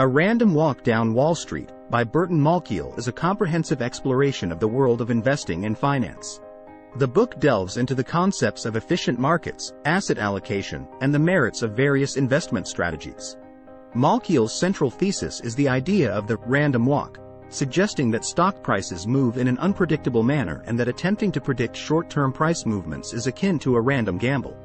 A Random Walk Down Wall Street by Burton Malkiel is a comprehensive exploration of the world of investing and finance. The book delves into the concepts of efficient markets, asset allocation, and the merits of various investment strategies. Malkiel's central thesis is the idea of the random walk, suggesting that stock prices move in an unpredictable manner and that attempting to predict short-term price movements is akin to a random gamble.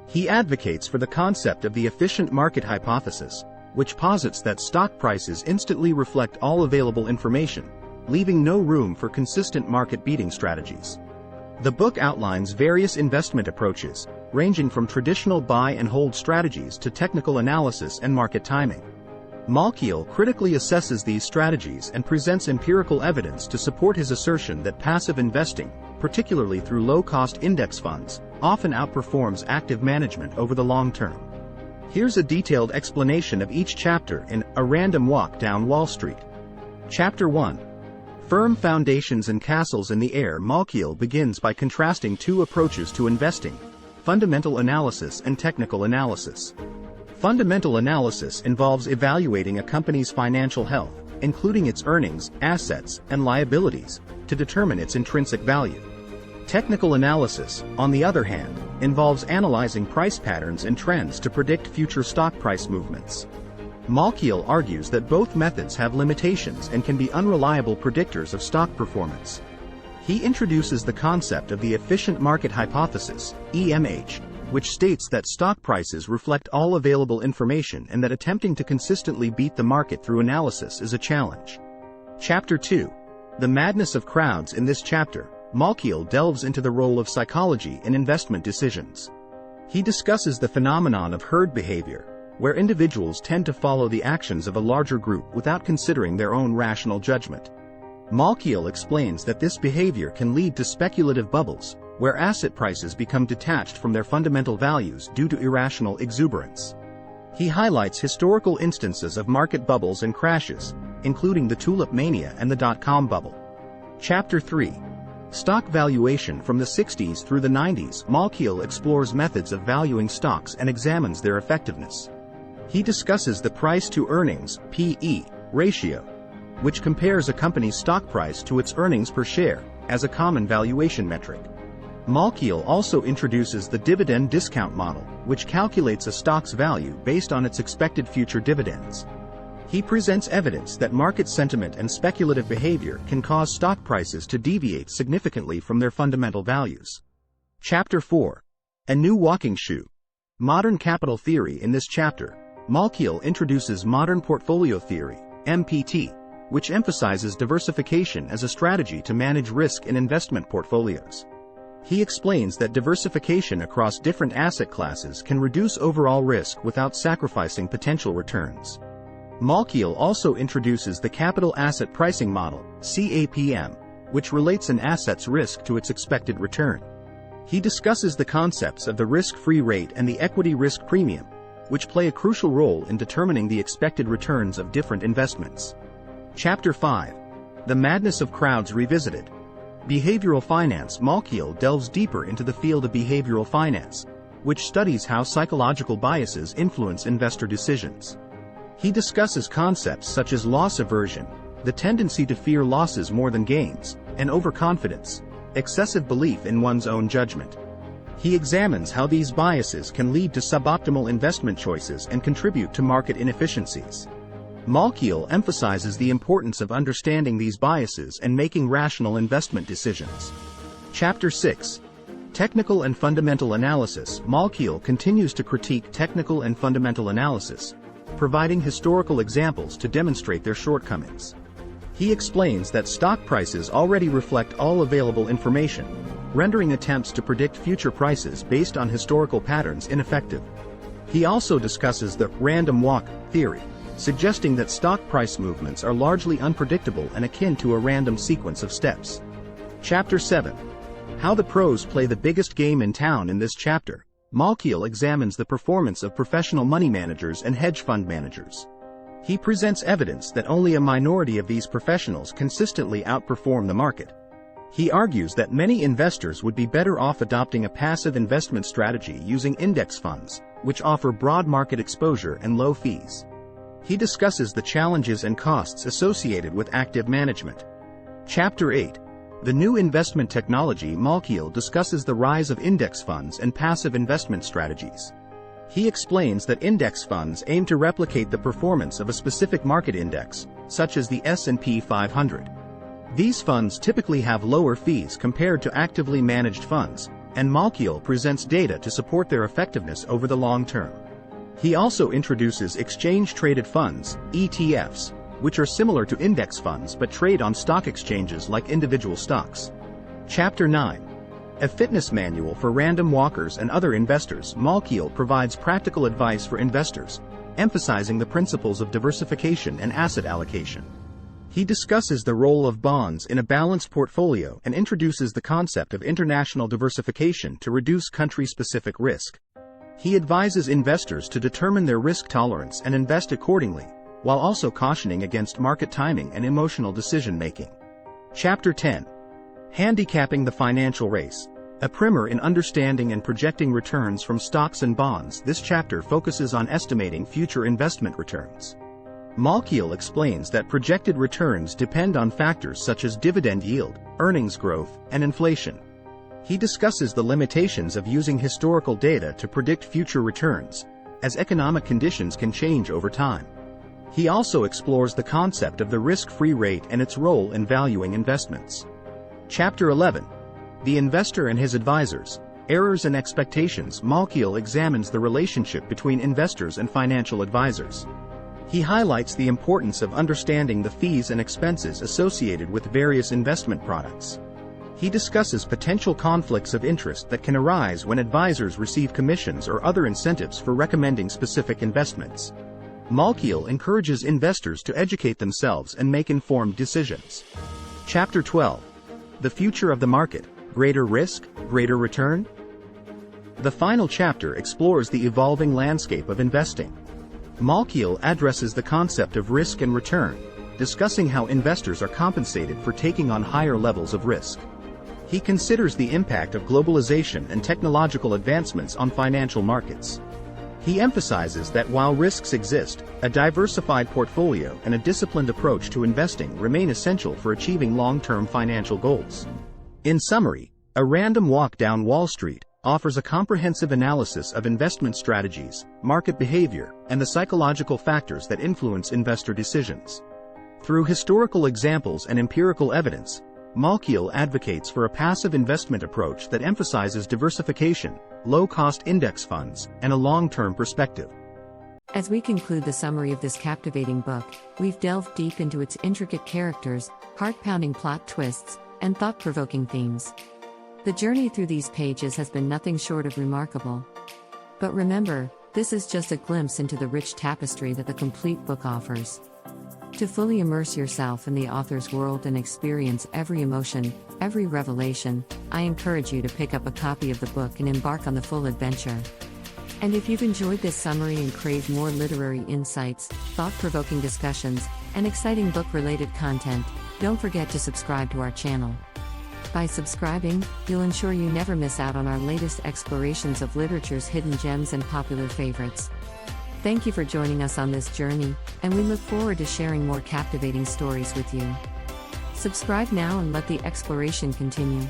He advocates for the concept of the efficient market hypothesis, which posits that stock prices instantly reflect all available information, leaving no room for consistent market-beating strategies. The book outlines various investment approaches, ranging from traditional buy-and-hold strategies to technical analysis and market timing. Malkiel critically assesses these strategies and presents empirical evidence to support his assertion that passive investing, particularly through low-cost index funds, often outperforms active management over the long term. Here's a detailed explanation of each chapter in A Random Walk Down Wall Street. Chapter 1. Firm Foundations and Castles in the Air. Malkiel begins by contrasting two approaches to investing: fundamental analysis and technical analysis. Fundamental analysis involves evaluating a company's financial health, including its earnings, assets, and liabilities, to determine its intrinsic value. Technical analysis, on the other hand, involves analyzing price patterns and trends to predict future stock price movements. Malkiel argues that both methods have limitations and can be unreliable predictors of stock performance. He introduces the concept of the efficient market hypothesis, EMH, which states that stock prices reflect all available information and that attempting to consistently beat the market through analysis is a challenge. Chapter 2. The Madness of Crowds. In this chapter, Malkiel delves into the role of psychology in investment decisions. He discusses the phenomenon of herd behavior, where individuals tend to follow the actions of a larger group without considering their own rational judgment. Malkiel explains that this behavior can lead to speculative bubbles, where asset prices become detached from their fundamental values due to irrational exuberance. He highlights historical instances of market bubbles and crashes, including the tulip mania and the dot-com bubble. Chapter 3. Stock valuation. From the 60s through the 90s, Malkiel explores methods of valuing stocks and examines their effectiveness. He discusses the price-to-earnings (PE) ratio, which compares a company's stock price to its earnings per share, as a common valuation metric. Malkiel also introduces the dividend discount model, which calculates a stock's value based on its expected future dividends. He presents evidence that market sentiment and speculative behavior can cause stock prices to deviate significantly from their fundamental values. Chapter 4. A New Walking Shoe. Modern Capital Theory. In this chapter, Malkiel introduces modern portfolio theory, MPT, which emphasizes diversification as a strategy to manage risk in investment portfolios. He explains that diversification across different asset classes can reduce overall risk without sacrificing potential returns. Malkiel also introduces the Capital Asset Pricing Model, CAPM, which relates an asset's risk to its expected return. He discusses the concepts of the risk-free rate and the equity risk premium, which play a crucial role in determining the expected returns of different investments. Chapter 5. The Madness of Crowds Revisited. Behavioral Finance. Malkiel delves deeper into the field of behavioral finance, which studies how psychological biases influence investor decisions. He discusses concepts such as loss aversion, the tendency to fear losses more than gains, and overconfidence, excessive belief in one's own judgment. He examines how these biases can lead to suboptimal investment choices and contribute to market inefficiencies. Malkiel emphasizes the importance of understanding these biases and making rational investment decisions. Chapter 6. Technical and Fundamental Analysis. Malkiel continues to critique technical and fundamental analysis, providing historical examples to demonstrate their shortcomings. He explains that stock prices already reflect all available information, rendering attempts to predict future prices based on historical patterns ineffective. He also discusses the random walk theory, suggesting that stock price movements are largely unpredictable and akin to a random sequence of steps. Chapter 7. How the Pros Play the Biggest Game in Town. In this chapter, Malkiel examines the performance of professional money managers and hedge fund managers. He presents evidence that only a minority of these professionals consistently outperform the market. He argues that many investors would be better off adopting a passive investment strategy using index funds, which offer broad market exposure and low fees. He discusses the challenges and costs associated with active management. Chapter 8. The new investment technology. Malkiel discusses the rise of index funds and passive investment strategies. He explains that index funds aim to replicate the performance of a specific market index, such as the S&P 500. These funds typically have lower fees compared to actively managed funds, and Malkiel presents data to support their effectiveness over the long term. He also introduces exchange-traded funds, ETFs, which are similar to index funds but trade on stock exchanges like individual stocks. Chapter 9. A fitness manual for random walkers and other investors. Malkiel provides practical advice for investors, emphasizing the principles of diversification and asset allocation. He discusses the role of bonds in a balanced portfolio and introduces the concept of international diversification to reduce country-specific risk. He advises investors to determine their risk tolerance and invest accordingly, while also cautioning against market timing and emotional decision-making. Chapter 10. Handicapping the financial race. A primer in understanding and projecting returns from stocks and bonds. This chapter focuses on estimating future investment returns. Malkiel explains that projected returns depend on factors such as dividend yield, earnings growth, and inflation. He discusses the limitations of using historical data to predict future returns, as economic conditions can change over time. He also explores the concept of the risk-free rate and its role in valuing investments. Chapter 11. The Investor and His Advisors, Errors and Expectations. Malkiel examines the relationship between investors and financial advisors. He highlights the importance of understanding the fees and expenses associated with various investment products. He discusses potential conflicts of interest that can arise when advisors receive commissions or other incentives for recommending specific investments. Malkiel encourages investors to educate themselves and make informed decisions. Chapter 12. The Future of the Market, Greater Risk, Greater Return? The final chapter explores the evolving landscape of investing. Malkiel addresses the concept of risk and return, discussing how investors are compensated for taking on higher levels of risk. He considers the impact of globalization and technological advancements on financial markets. He emphasizes that while risks exist, a diversified portfolio and a disciplined approach to investing remain essential for achieving long-term financial goals. In summary, A Random Walk Down Wall Street offers a comprehensive analysis of investment strategies, market behavior, and the psychological factors that influence investor decisions. Through historical examples and empirical evidence, Malkiel advocates for a passive investment approach that emphasizes diversification, low-cost index funds, and a long-term perspective. As we conclude the summary of this captivating book, we've delved deep into its intricate characters, heart-pounding plot twists, and thought-provoking themes. The journey through these pages has been nothing short of remarkable. But remember, this is just a glimpse into the rich tapestry that the complete book offers. To fully immerse yourself in the author's world and experience every emotion, every revelation, I encourage you to pick up a copy of the book and embark on the full adventure. And if you've enjoyed this summary and crave more literary insights, thought-provoking discussions, and exciting book-related content, don't forget to subscribe to our channel. By subscribing, you'll ensure you never miss out on our latest explorations of literature's hidden gems and popular favorites. Thank you for joining us on this journey, and we look forward to sharing more captivating stories with you. Subscribe now and let the exploration continue.